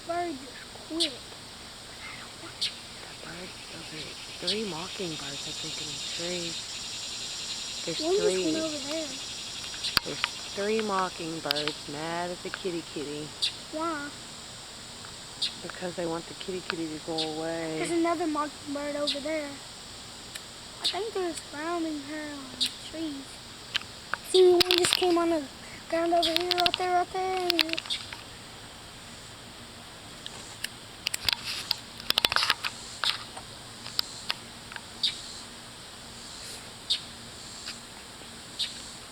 bird just quit. That bird, those are 3 mockingbirds, I think, in the tree. There's One just 3. went over there. There's 3 mockingbirds mad at the kitty. Why? Because they want the kitty to go away. There's another mockingbird over there. I think they're surrounding her on the trees. See, one just came on the ground over here, right there.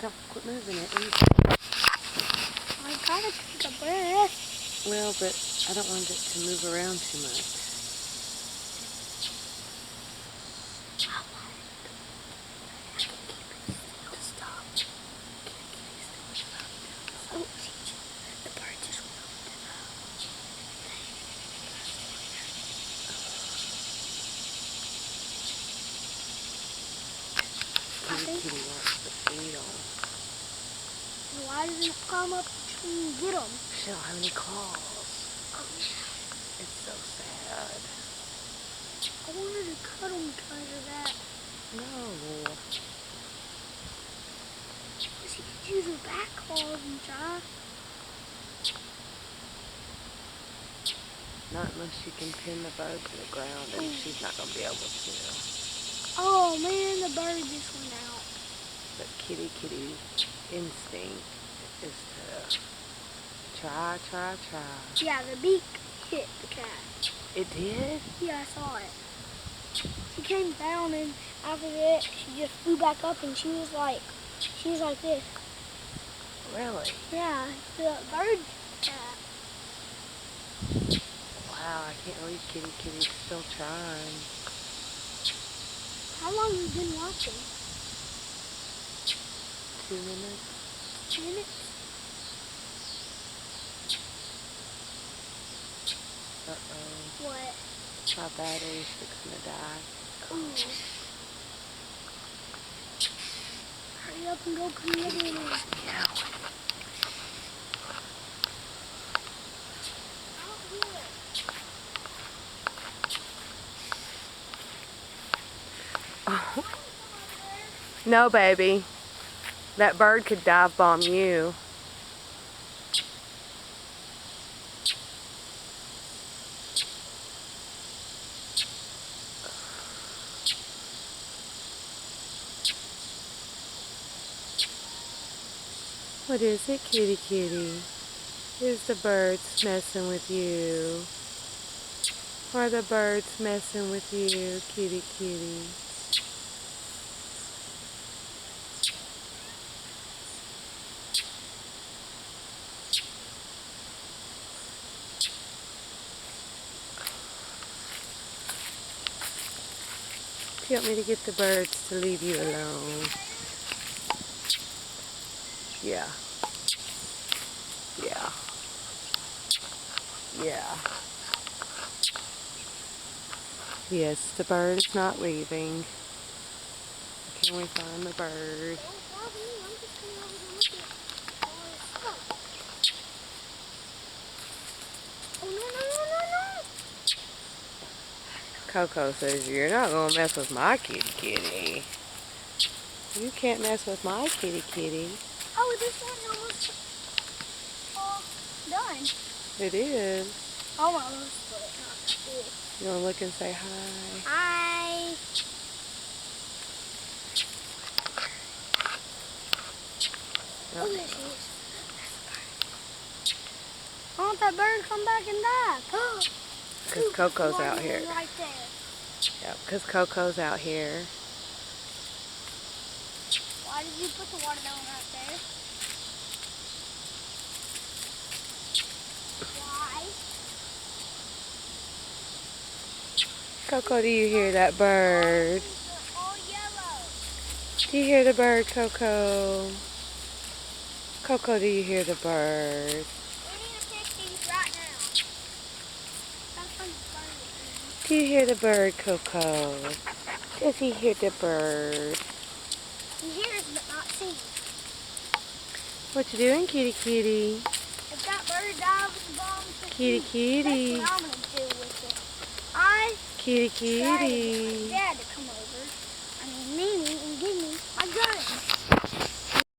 Don't quit moving it. I gotta take a breath. Well, but I don't want it to move around too much. Kitty wants the beetle. Why doesn't it climb up the tree and get them? She don't have any claws. It's so sad. I wanted to cut them because of that. No. She could use her back claws and try. Not unless you can pin the bird to the ground, and she's not going to be able to. Oh man, the bird just went out. But kitty's instinct is to try. Yeah, the beak hit the cat. It did? Yeah, I saw it. She came down and after that she just flew back up and she was like this. Really? Yeah, the bird cat. Wow, I can't believe kitty's still trying. How long have you been watching? 2 minutes? 2 minutes? Uh-oh. What? My battery's fixing to die. Ooh. Hurry up and go Canadian. Yeah. Oh. No, baby. That bird could dive bomb you. What is it, kitty? Is the birds messing with you? Are the birds messing with you, kitty? Do you want me to get the birds to leave you alone? Yeah. Yes, the bird is not leaving. Can we find the bird? No. Coco says, you're not going to mess with my kitty. You can't mess with my kitty. Oh, this one's almost done. It is. Almost, but not that big. You want to look and say hi? Hi. Nope. Oh, there she is. I want that bird to come back and die. Because Coco's out here. Right there. Yep, because Coco's out here. Why did you put the watermelon right there? Why? Coco, do you hear that bird? They're all yellow. Do you hear the bird, Coco? Coco, do you hear the bird? We need to pick these right now. Do you hear the bird, Coco? Does he hear the bird? He hears but not sees. What you doing, kitty? If that bird diving bomb to Kitty, eat. kitty. That's what I'm gonna do with it. I Kitty, decided kitty. my dad to